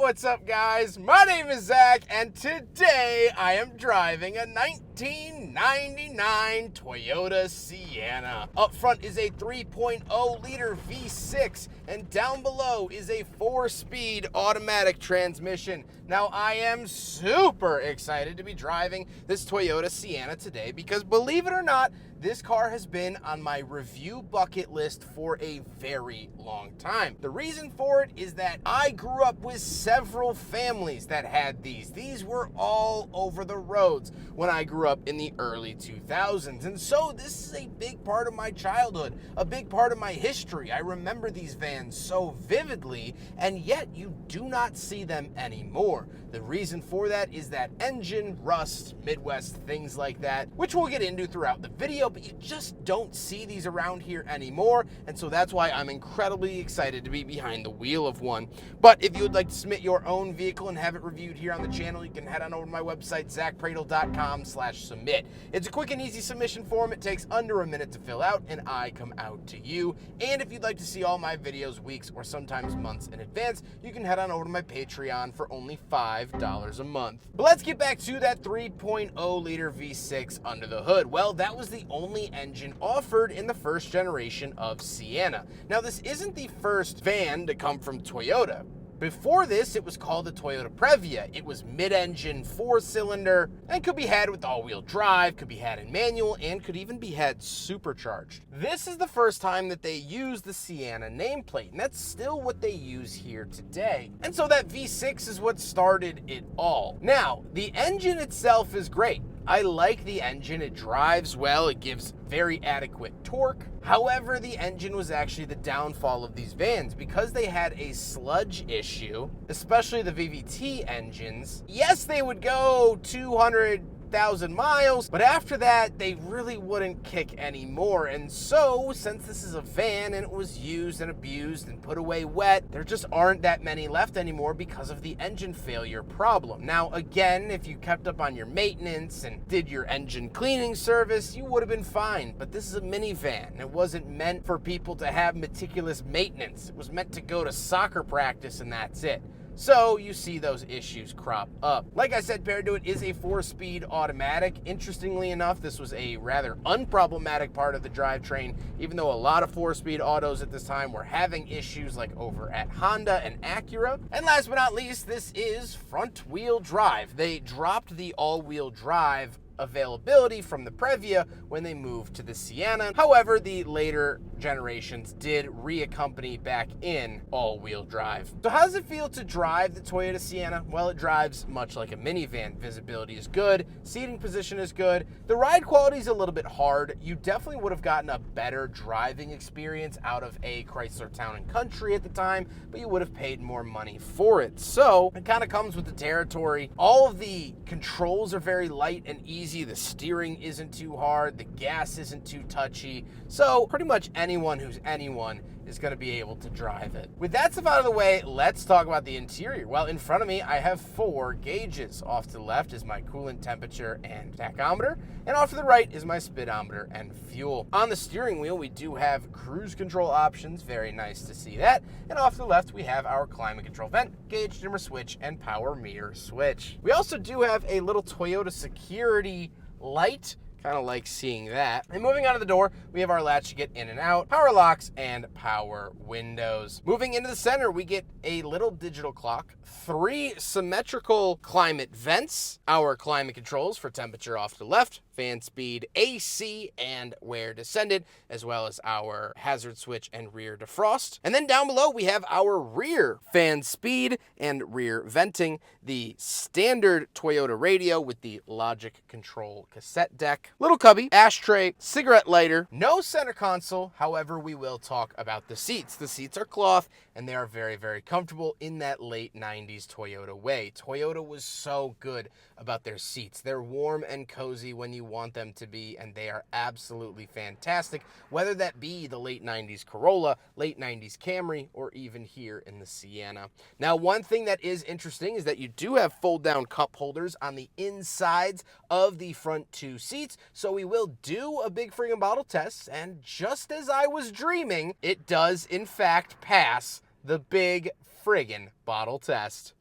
what's up, guys? My name is Zack, and today I am driving a 1999 Toyota Sienna. Up front is a 3.0-liter V6, and down below is a 4-speed automatic transmission. Now, I am super excited to be driving this Toyota Sienna today because, believe it or not, this car has been on my review bucket list for a very long time. The reason for it is that I grew up with several families that had these. These were all over the roads when I grew up in the early 2000s. And so this is a big part of my childhood, a big part of my history. I remember these vans so vividly, and yet you do not see them anymore. The reason for that is that engine, rust, Midwest, things like that, which we'll get into throughout the video, but you just don't see these around here anymore, and so that's why I'm incredibly excited to be behind the wheel of one. But if you would like to submit your own vehicle and have it reviewed here on the channel, you can head on over to my website, zackpradel.com/submit. It's a quick and easy submission form. It takes under a minute to fill out, and I come out to you. And if you'd like to see all my videos weeks or sometimes months in advance, you can head on over to my Patreon for only $5 a month. But let's get back to that 3.0-liter V6 under the hood. Well, that was the only engine offered in the first generation of Sienna. Now, this isn't the first van to come from Toyota. Before this, it was called the Toyota Previa. It was mid-engine, 4-cylinder, and could be had with all-wheel drive, could be had in manual, and could even be had supercharged. This is the first time that they used the Sienna nameplate, and that's still what they use here today. And so that V6 is what started it all. Now, the engine itself is great. I like the engine. It drives well. It gives very adequate torque. However, the engine was actually the downfall of these vans because they had a sludge issue, especially the VVT engines. Yes, they would go 200,000 miles, but after that, they really wouldn't kick anymore. And so, since this is a van and it was used and abused and put away wet, there just aren't that many left anymore because of the engine failure problem. Now, again, if you kept up on your maintenance and did your engine cleaning service, you would have been fine. But this is a minivan. It wasn't meant for people to have meticulous maintenance. It was meant to go to soccer practice and that's it. So you see those issues crop up. Like I said, paired to it is a 4-speed automatic. Interestingly enough, this was a rather unproblematic part of the drivetrain, even though a lot of 4-speed autos at this time were having issues like over at Honda and Acura. And last but not least, this is front-wheel drive. They dropped the all-wheel drive availability from the Previa when they moved to the Sienna. However, the later generations did reaccompany back in all-wheel drive. So how does it feel to drive the Toyota Sienna? Well, it drives much like a minivan. Visibility is good, seating position is good. The ride quality is a little bit hard. You definitely would have gotten a better driving experience out of a Chrysler Town & Country at the time, but you would have paid more money for it. So it kind of comes with the territory. All of the controls are very light and easy. The steering isn't too hard, the gas isn't too touchy, so pretty much anyone who's anyone is going to be able to drive it. With that stuff out of the way, let's talk about the interior. Well, in front of me, I have 4 gauges. Off to the left is my coolant temperature and tachometer, and off to the right is my speedometer and fuel. On the steering wheel, we do have cruise control options. Very nice to see that. And off to the left, we have our climate control vent, gauge dimmer switch, and power mirror switch. We also do have a little Toyota security light. Kind of like seeing that. And moving on to the door, we have our latch to get in and out, power locks, and power windows. Moving into the center, we get a little digital clock, 3 symmetrical climate vents, our climate controls for temperature off to the left, fan speed, AC, and where descended, as well as our hazard switch and rear defrost. And then down below, we have our rear fan speed and rear venting, the standard Toyota radio with the Logic Control cassette deck, little cubby, ashtray, cigarette lighter, no center console. However, we will talk about the seats. The seats are cloth, and they are very, very comfortable in that late 90s Toyota way. Toyota was so good about their seats. They're warm and cozy when you want them to be, and they are absolutely fantastic, whether that be the late 90s Corolla, late 90s Camry, or even here in the Sienna. Now, one thing that is interesting is that you do have fold-down cup holders on the insides of the front 2 seats, so we will do a big friggin' bottle test, and just as I was dreaming, it does in fact pass the big friggin' bottle test.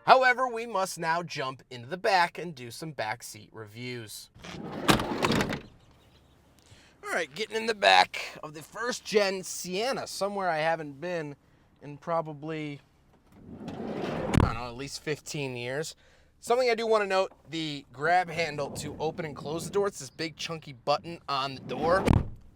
However, we must now jump into the back and do some backseat reviews. All right, getting in the back of the first gen Sienna, somewhere I haven't been in probably, I don't know, at least 15 years. Something I do want to note, the grab handle to open and close the door, it's this big chunky button on the door.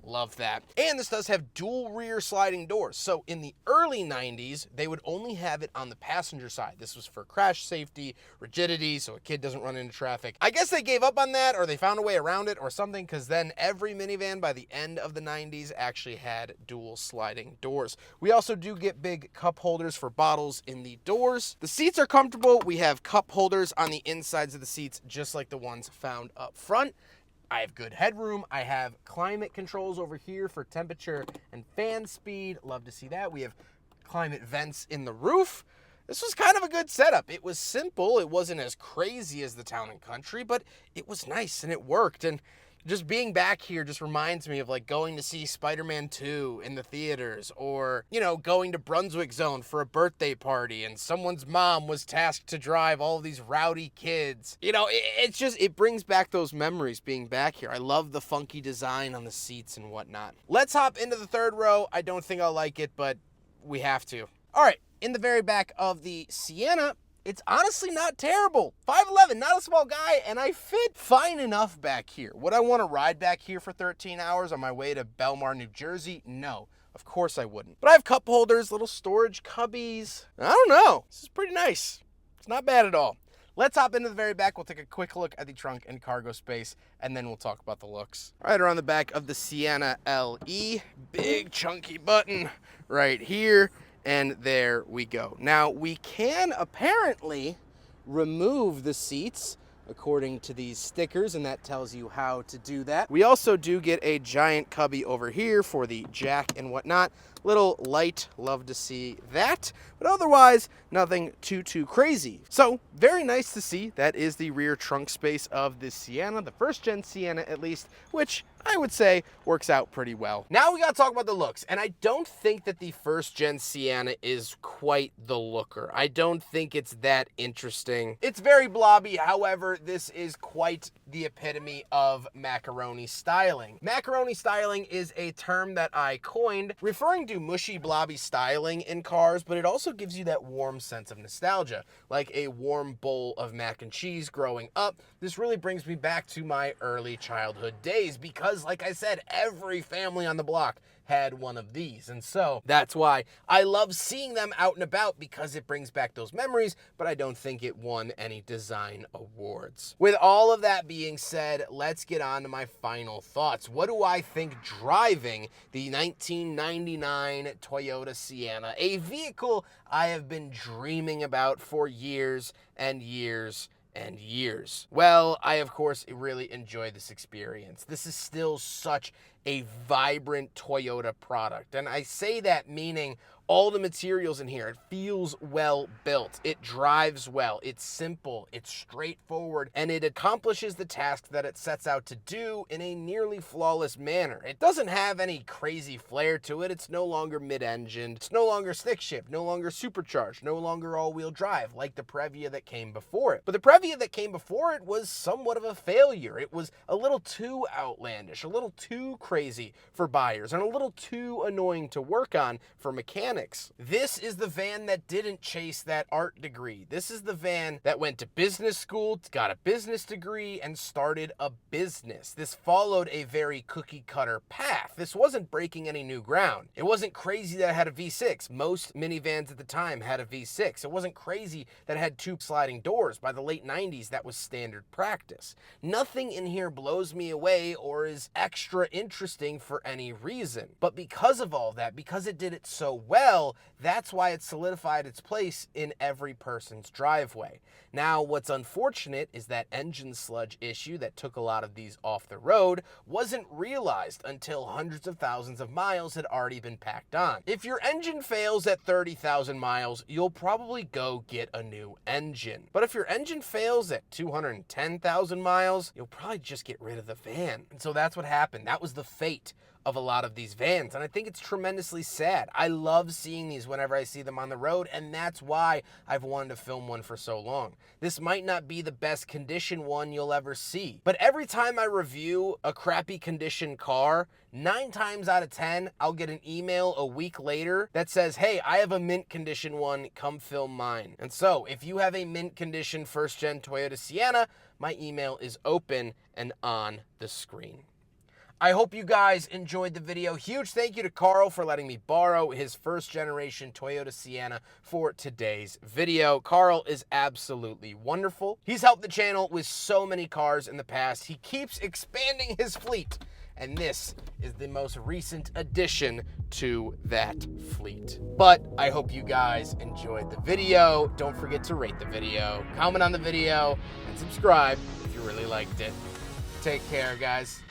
Love that. And this does have dual rear sliding doors. So in the early 90s, they would only have it on the passenger side. This was for crash safety, rigidity, so a kid doesn't run into traffic. I guess they gave up on that, or they found a way around it or something, because then every minivan by the end of the 90s actually had dual sliding doors. We also do get big cup holders for bottles in the doors. The seats are comfortable. We have cup holders on the insides of the seats, just like the ones found up front. I have good headroom. I have climate controls over here for temperature and fan speed. Love to see that. We have climate vents in the roof. This was kind of a good setup. It was simple. It wasn't as crazy as the Town & Country, but it was nice and it worked. And just being back here just reminds me of like going to see Spider-Man 2 in the theaters, or, you know, going to Brunswick Zone for a birthday party and someone's mom was tasked to drive all of these rowdy kids. You know, it's just, it brings back those memories being back here. I love the funky design on the seats and whatnot. Let's hop into the third row. I don't think I'll like it, but we have to. All right, in the very back of the Sienna, it's honestly not terrible. 5'11", not a small guy, and I fit fine enough back here. Would I want to ride back here for 13 hours on my way to Belmar, New Jersey? No, of course I wouldn't. But I have cup holders, little storage cubbies. I don't know. This is pretty nice. It's not bad at all. Let's hop into the very back. We'll take a quick look at the trunk and cargo space, and then we'll talk about the looks. All right, around the back of the Sienna LE, big chunky button right here. And there we go. Now, we can apparently remove the seats according to these stickers, and that tells you how to do that. We also do get a giant cubby over here for the jack and whatnot. Little light, love to see that, but otherwise nothing too crazy. So very nice to see. That is the rear trunk space of the Sienna, the first gen Sienna at least, which I would say works out pretty well. Now we gotta talk about the looks, and I don't think that the first gen Sienna is quite the looker. I don't think it's that interesting. It's very blobby, however, this is quite the epitome of macaroni styling. Macaroni styling is a term that I coined, referring to mushy, blobby styling in cars, but it also gives you that warm sense of nostalgia, like a warm bowl of mac and cheese growing up. This really brings me back to my early childhood days because, like I said, every family on the block had one of these, and so that's why I love seeing them out and about, because it brings back those memories, but I don't think it won any design awards. With all of that being said, let's get on to my final thoughts. What do I think driving the 1999 Toyota Sienna, a vehicle I have been dreaming about for years and years and years? Well, I of course really enjoy this experience. This is still such a vibrant Toyota product, and I say that meaning all the materials in here. It feels well built. It drives well. It's simple. It's straightforward. And it accomplishes the task that it sets out to do in a nearly flawless manner. It doesn't have any crazy flair to it. It's no longer mid-engined. It's no longer stick shift, no longer supercharged, no longer all-wheel drive like the Previa that came before it. But the Previa that came before it was somewhat of a failure. It was a little too outlandish, a little too crazy for buyers, and a little too annoying to work on for mechanics. This is the van that didn't chase that art degree. This is the van that went to business school, got a business degree, and started a business. This followed a very cookie cutter path. This wasn't breaking any new ground. It wasn't crazy that it had a V6. Most minivans at the time had a V6. It wasn't crazy that it had two sliding doors. By the late 90s, that was standard practice. Nothing in here blows me away or is extra interesting for any reason. But because of all that, because it did it so well, that's why it solidified its place in every person's driveway. Now, what's unfortunate is that engine sludge issue that took a lot of these off the road wasn't realized until hundreds of thousands of miles had already been packed on. If your engine fails at 30,000 miles, you'll probably go get a new engine. But if your engine fails at 210,000 miles, you'll probably just get rid of the van. And so that's what happened. That was the fate of a lot of these vans, and I think it's tremendously sad. I love seeing these whenever I see them on the road, and that's why I've wanted to film one for so long. This might not be the best condition one you'll ever see, but every time I review a crappy condition car, 9 times out of 10, I'll get an email a week later that says, hey, I have a mint condition one, come film mine. And so if you have a mint condition first gen Toyota Sienna, my email is open and on the screen. I hope you guys enjoyed the video. Huge thank you to Carl for letting me borrow his first generation Toyota Sienna for today's video. Carl is absolutely wonderful. He's helped the channel with so many cars in the past. He keeps expanding his fleet, and this is the most recent addition to that fleet. But I hope you guys enjoyed the video. Don't forget to rate the video, comment on the video, and subscribe if you really liked it. Take care, guys.